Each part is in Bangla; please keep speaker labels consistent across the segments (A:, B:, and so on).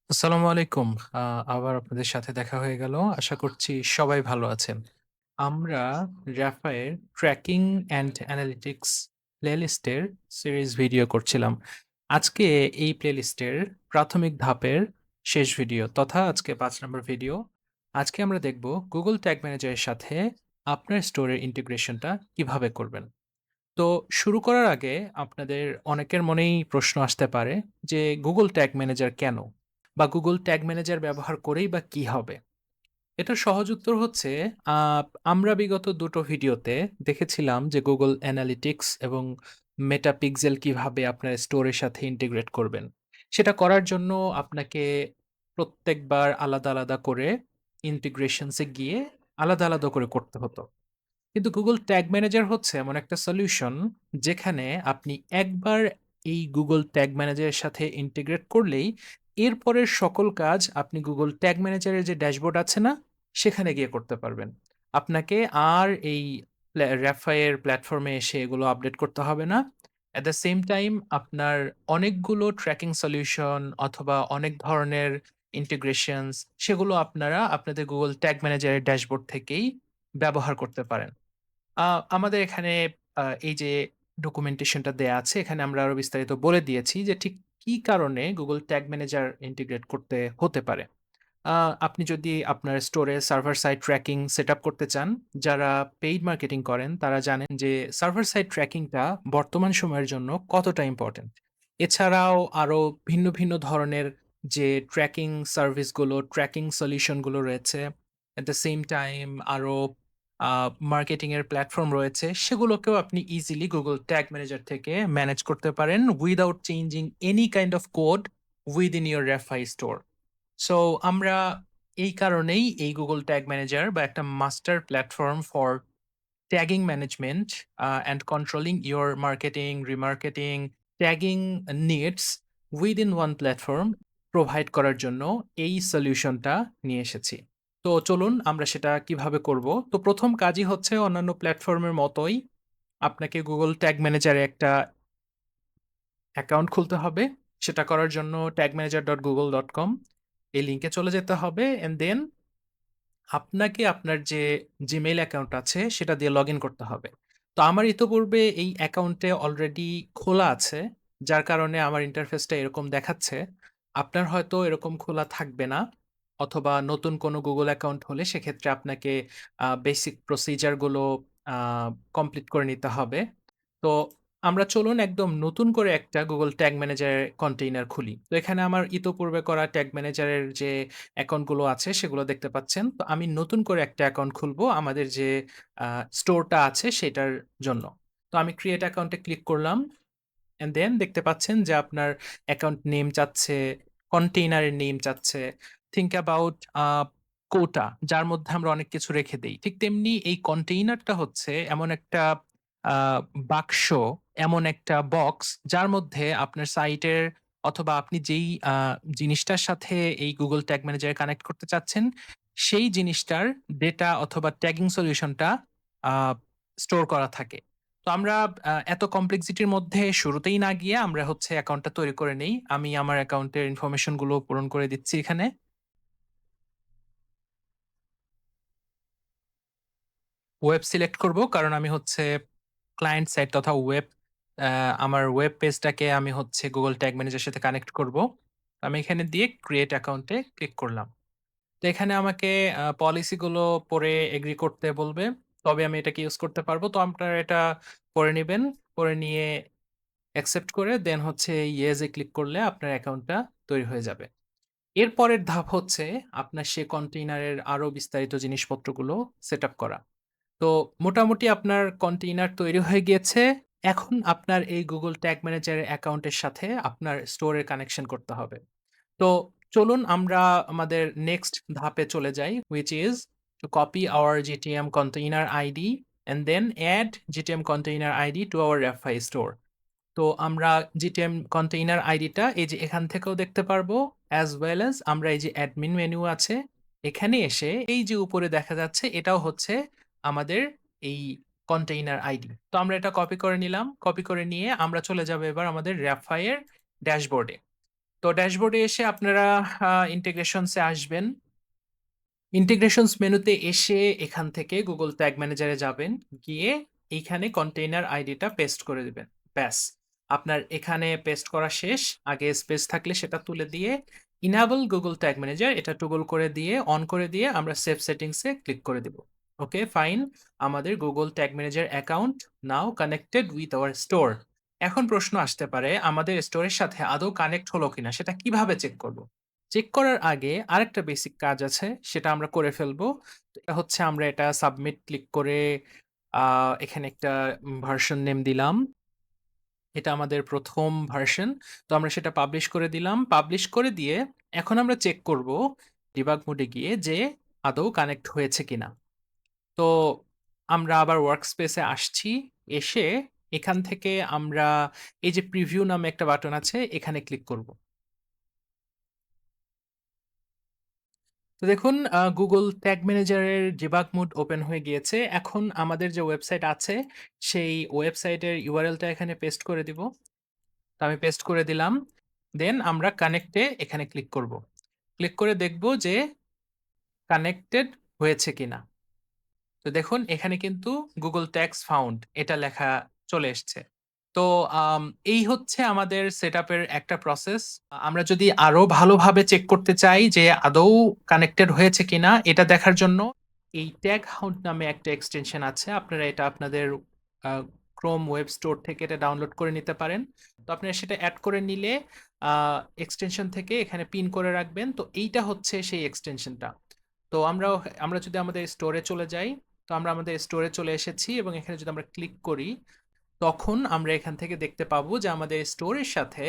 A: আসসালামু আলাইকুম। আ আবার আপনাদের সাথে দেখা হয়ে গেল। আশা করছি সবাই ভালো আছেন। আমরা রাফায়ের ট্র্যাকিং অ্যান্ড অ্যানালিটিক্স প্লেলিস্টের সিরিজ ভিডিও করছিলাম। আজকে এই প্লেলিস্টের প্রাথমিক ধাপের শেষ ভিডিও তথা আজকে ৫ নম্বর ভিডিও। আজকে আমরা দেখব Google ট্যাগ ম্যানেজারের সাথে আপনার স্টোরের ইন্টিগ্রেশনটা কিভাবে করবেন। তো শুরু করার আগে আপনাদের অনেকের মনেই প্রশ্ন আসতে পারে যে Google ট্যাগ ম্যানেজার কেন? বা Google ট্যাগ ম্যানেজার ব্যবহার করেই বা কি হবে? এটার সহজ উত্তর হচ্ছে আ আমরা বিগত ২ টো ভিডিওতে দেখেছিলাম যে Google Analytics এবং Metapixel কিভাবে আপনার স্টোরের সাথে ইন্টিগ্রেট করবেন। সেটা করার জন্য আপনাকে প্রত্যেকবার আলাদা, আলাদা করে ইন্টিগ্রেশনস এ গিয়ে আলাদা করে করতে হতো। কিন্তু Google ট্যাগ ম্যানেজার হচ্ছে এমন একটা সলিউশন যেখানে আপনি একবার এই Google ট্যাগ ম্যানেজারের সাথে ইন্টিগ্রেট করলেই এরপরের সকল কাজ আপনি Google ট্যাগ ম্যানেজারের যে ড্যাশবোর্ড আছে না? সেখানে গিয়ে করতে পারবেন। আপনাকে আর এই Raphay-এর প্ল্যাটফর্মে এসে এগুলো আপডেট করতে হবে না। অ্যাট দ্য সেম টাইম আপনার অনেকগুলো ট্র্যাকিং সলিউশন অথবা অনেক ধরনের ইন্টিগ্রেশনস সেগুলো আপনারা আপনাদের Google ট্যাগ ম্যানেজারের ড্যাশবোর্ড থেকেই ব্যবহার করতে পারেন। আ আমাদের এখানে এই যে ডকুমেন্টেশনটা দেয়া আছে, এখানে আমরা আরো বিস্তারিত বলে দিয়েছি যে ঠিক কি কারণে Google ট্যাগ ম্যানেজার ইন্টিগ্রেট করতে হতে পারে। আ আপনি যদি আপনার স্টোরে সার্ভার সাইড ট্র্যাকিং সেটআপ করতে চান, যারা পেইড মার্কেটিং করেন তারা জানেন যে সার্ভার সাইড ট্র্যাকিংটা বর্তমান সময়ের জন্য কতটা ইম্পোর্টেন্ট। এছাড়াও আরো ভিন্ন ধরনের যে ট্র্যাকিং সার্ভিসগুলো, ট্র্যাকিং সলিউশন গুলো রয়েছে, এট দ্য সেম টাইম আরো আ মার্কেটিং এর প্ল্যাটফর্ম রয়েছে, সেগুলোকেও আপনি ইজিলি Google ট্যাগ ম্যানেজার থেকে ম্যানেজ করতে পারেন without changing any kind of code within your Refi store. So আমরা এই কারণেই এই Google ট্যাগ ম্যানেজার বা একটা master platform for tagging management and controlling your marketing, remarketing, tagging needs within one platform provide করার জন্য এই সলিউশনটা নিয়ে এসেছি। তো চলুন আমরা সেটা কিভাবে করব। তো ১ম কাজই হচ্ছে অন্যান্য প্ল্যাটফর্মের মতোই আপনাকে Google ট্যাগ ম্যানেজারে একটা অ্যাকাউন্ট খুলতে হবে। সেটা করার জন্য tagmanager.google.com এই লিঙ্কে চলে যেতে হবে অ্যান্ড দেন আপনাকে আপনার যে Gmail অ্যাকাউন্ট আছে সেটা দিয়ে লগইন করতে হবে। তো আমার ইতপূর্বে এই অ্যাকাউন্টে অলরেডি খোলা আছে। যার কারণে আমার ইন্টারফেসটা এরকম দেখাচ্ছে। আপনার হয়তো এরকম খোলা থাকবে না। অথবা নতুন কোনো Google অ্যাকাউন্ট হলে সেক্ষেত্রে আপনাকে বেসিক প্রসিজার গুলো আ কমপ্লিট করে নিতে হবে। তো আমরা চলুন একদম নতুন করে একটা Google ট্যাগ ম্যানেজার কন্টেইনার খুলি। তো এখানে আমার ইতপূর্বে করা ট্যাগ ম্যানেজারের যে অ্যাকাউন্টগুলো আছে সেগুলো দেখতে পাচ্ছেন। তো আমি নতুন করে একটা অ্যাকাউন্ট খুলবো আমাদের যে স্টোরটা আছে সেটার জন্য। তো আমি ক্রিয়েট অ্যাকাউন্টে ক্লিক করলাম অ্যান্ড দেন দেখতে পাচ্ছেন যে আপনার অ্যাকাউন্ট নেম চাচ্ছে, কন্টেইনারের নেম চাচ্ছে। থিংক অ্যাবাউট কোটা যার মধ্যে আমরা অনেক কিছু রেখে দেই। ঠিক তেমনি এই কন্টেইনারটা হচ্ছে এমন একটা আ বাক্স, এমন একটা বক্স যার মধ্যে আপনার সাইটের অথবা আপনি যেই জিনিসটার সাথে এই Google ট্যাগ ম্যানেজার কানেক্ট করতে চাচ্ছেন, সেই জিনিসটার ডেটা অথবা ট্যাগিং সলিউশনটা আ স্টোর করা থাকে। তো আমরা এত কমপ্লেক্সিটির মধ্যে শুরুতেই না গিয়ে আমরা হচ্ছে অ্যাকাউন্টটা তৈরি করে নেই। আমি আমার অ্যাকাউন্টের ইনফরমেশন গুলো পূরণ করে দিচ্ছি এখানে। ওয়েব সিলেক্ট করব কারণ আমি হচ্ছে ক্লায়েন্ট সাইট তথা ওয়েব আ আমার ওয়েব পেজটাকে আমি হচ্ছে Google ট্যাগ ম্যানেজারের সাথে কানেক্ট করব। আমি এখানে দিয়ে ক্রিয়েট অ্যাকাউন্ট এ ক্লিক করলাম। তো এখানে আমাকে পলিসি গুলো পড়ে এগ্রি করতে বলবে। তবে আমি এটাকে ইউজ করতে পারব। তো আপনারা এটা পড়ে নিবেন। পড়ে নিয়ে অ্যাকসেপ্ট করে দেন হচ্ছে ইয়েস এ ক্লিক করলে আপনার অ্যাকাউন্টটা তৈরি হয়ে যাবে। এর পরের ধাপ হচ্ছে আপনার সে কন্টেইনারের আরো বিস্তারিত জিনিসপত্রগুলো সেটআপ করা। তো মোটামুটি আপনার কন্টেইনার তৈরি হয়ে গিয়েছে। এখন আপনার এই Google ট্যাগ ম্যানেজার অ্যাকাউন্টের সাথে আপনার স্টোরের কানেকশন করতে হবে। তো চলুন আমরা আমাদের নেক্সট ধাপে চলে যাই which is to copy our GTM container ID and then add GTM container ID to our Refi store. তো আমরা GTM কন্টেইনার আইডিটা এই যে এখান থেকেও দেখতে পারবো as well as আমরা এই যে অ্যাডমিন মেনু আছে এখানে এসে এই যে উপরে দেখা যাচ্ছে এটাও হচ্ছে আমাদের এই কন্টেইনার আইডি। তো আমরা এটা কপি করে নিলাম। কপি করে নিয়ে আমরা চলে যাবো এবার আমাদের Refi এর ড্যাশবোর্ডে। তো ড্যাশবোর্ডে এসে আপনারা ইন্টিগ্রেশনস এ আসবেন। ইন্টিগ্রেশনস মেনুতে এসে এখান থেকে Google ট্যাগ ম্যানেজারে যাবেন। গিয়ে এইখানে কন্টেইনার আইডিটা পেস্ট করে দিবেন। ব্যাস! আপনার এখানে পেস্ট করা শেষ। আগে স্পেস থাকলে সেটা তুলে দিয়ে enable Google ট্যাগ ম্যানেজার এটা টগল করে দিয়ে অন করে দিয়ে আমরা সেভ সেটিংস এ ক্লিক করে দিব। Okay fine. আমাদের Google tag manager account now connected with our store. এখন প্রশ্ন আসতে পারে আমাদের স্টোরের সাথে আদৌ কানেক্ট হলো কিনা সেটা কিভাবে চেক করব? চেক করার আগে আরেকটা বেসিক কাজ আছে সেটা আমরা করে ফেলবো। এটা হচ্ছে আমরা এটা সাবমিট ক্লিক করে আ এখানে একটা ভার্সন নেম দিলাম। এটা আমাদের ১ম ভার্সন। তো আমরা সেটা পাবলিশ করে দিলাম। পাবলিশ করে দিয়ে এখন আমরা চেক করব ডিবাগ মোডে গিয়ে যে আদৌ কানেক্ট হয়েছে কিনা। তো আমরা আবার ওয়ার্কস্পেস এ আসছি। এসে এখান থেকে আমরা এই যে প্রিভিউ নামে একটা বাটন আছে এখানে ক্লিক করব। তো দেখুন Google ট্যাগ ম্যানেজারের ডিবাগ মোড ওপেন হয়ে গিয়েছে। এখন আমাদের যে ওয়েবসাইট আছে, সেই ওয়েবসাইটের URL টা এখানে পেস্ট করে দিব। তো আমি পেস্ট করে দিলাম। দেন আমরা কানেক্ট এ এখানে ক্লিক করব। ক্লিক করে দেখব যে কানেক্টেড হয়েছে কিনা। তো দেখুন এখানে কিন্তু Google ট্যাগস ফাউন্ড এটা লেখা চলে এসছে। তো এই হচ্ছে আমাদের সেটআপের একটা প্রসেস। আমরা যদি আরো ভালোভাবে চেক করতে চাই যে আদৌ কানেক্টেড হয়েছে কিনা এটা দেখার জন্য এই ট্যাগ হাউন্ট নামে একটা এক্সটেনশন আছে। আপনারা এটা আপনাদের Chrome ওয়েব স্টোর থেকে এটা ডাউনলোড করে নিতে পারেন। তো আপনারা সেটা এড করে নিলে এক্সটেনশন থেকে এখানে পিন করে রাখবেন। তো এইটা হচ্ছে সেই এক্সটেনশনটা। তো আমরা যদি আমাদের স্টোরে চলে যাই, তো আমরা আমাদের স্টোরে চলে এসেছি এবং এখানে যদি আমরা ক্লিক করি তখন আমরা এখান থেকে দেখতে পাবো যে আমাদের স্টোরের সাথে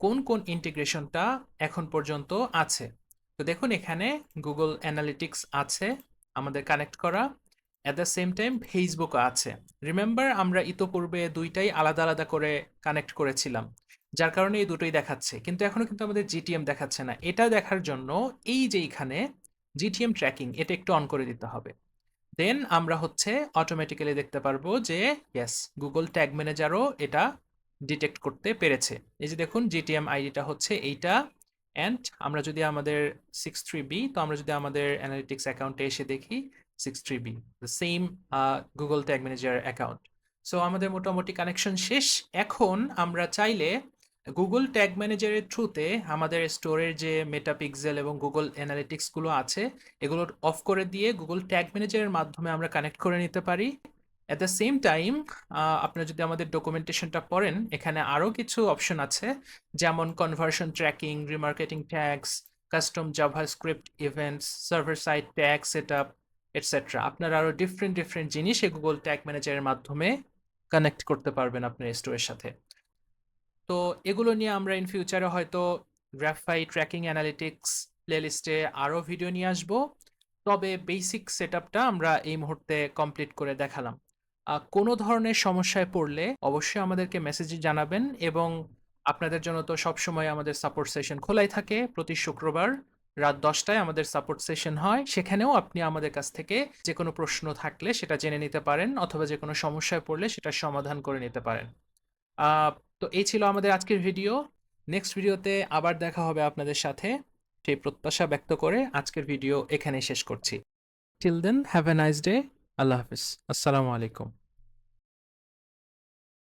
A: কোন ইন্টিগ্রেশনটা এখন পর্যন্ত আছে। তো দেখুন এখানে Google Analytics আছে আমাদের কানেক্ট করা। At the same time Facebook ও আছে। রিমেম্বার আমরা ইতোপূর্বে ২ টাই আলাদা, আলাদা করে কানেক্ট করেছিলাম। যার কারণে এই দুটোই দেখাচ্ছে। কিন্তু এখনো কিন্তু আমাদের GTM দেখাচ্ছে না। এটা দেখার জন্য এই যে এইখানে GTM ট্র্যাকিং এটা একটু অন করে দিতে হবে। দেন আমরা হচ্ছে অটোমেটিক্যালি দেখতে পারবো যে ইয়েস Google ট্যাগ ম্যানেজারও এটা ডিটেক্ট করতে পেরেছে। এই যে দেখুন জিটিএম আইডিটা হচ্ছে এইটা অ্যান্ড আমরা যদি আমাদের 63B তো আমরা যদি আমাদের অ্যানালিটিক্স অ্যাকাউন্টে এসে দেখি 63B the same Google tag manager account. So আমাদের মোটামুটি কানেকশন শেষ। এখন আমরা চাইলে Google ট্যাগ ম্যানেজারের থ্রুতে আমাদের স্টোরের যে মেটাপিক্সেল এবং Google অ্যানালিটিক্স গুলো আছে এগুলো অফ করে দিয়ে Google ট্যাগ ম্যানেজারের মাধ্যমে আমরা কানেক্ট করে নিতে পারি। এট দ্য সেম টাইম আপনারা যদি আমাদের ডকুমেন্টেশনটা পড়েন এখানে আরও কিছু অপশন আছে যেমন conversion tracking, remarketing tags, custom JavaScript events, server side tag setup etcetera. আপনারা আরও ডিফারেন্ট জিনিস এই Google ট্যাগ ম্যানেজারের মাধ্যমে কানেক্ট করতে পারবেন আপনার স্টোরের সাথে। তো এগুলো নিয়ে আমরা ইন ফিউচারে হয়তো গ্রাফাই ট্র্যাকিং অ্যানালিটিক্স প্লেলিস্টে আরও ভিডিও নিয়ে আসব। তবে বেসিক সেটআপটা আমরা এই মুহূর্তে কমপ্লিট করে দেখালাম। কোনো ধরনের সমস্যায় পড়লে অবশ্যই আমাদেরকে মেসেজে জানাবেন এবং আপনাদের জন্য তো সবসময় আমাদের সাপোর্ট সেশন খোলাই থাকে। প্রতি শুক্রবার রাত ১০টায় আমাদের সাপোর্ট সেশন হয়। সেখানেও আপনি আমাদের কাছ থেকে যে কোনো প্রশ্ন থাকলে সেটা জেনে নিতে পারেন অথবা যে কোনো সমস্যায় পড়লে সেটার সমাধান করে নিতে পারেন। আ তো এই ছিল আমাদের আজকের ভিডিও। নেক্সট ভিডিওতে আবার দেখা হবে আপনাদের সাথে। সেই প্রত্যাশা ব্যক্ত করে আজকের ভিডিও এখানেই শেষ করছি। Till then have a nice day. আল্লাহ হাফেজ। আসসালামু আলাইকুম।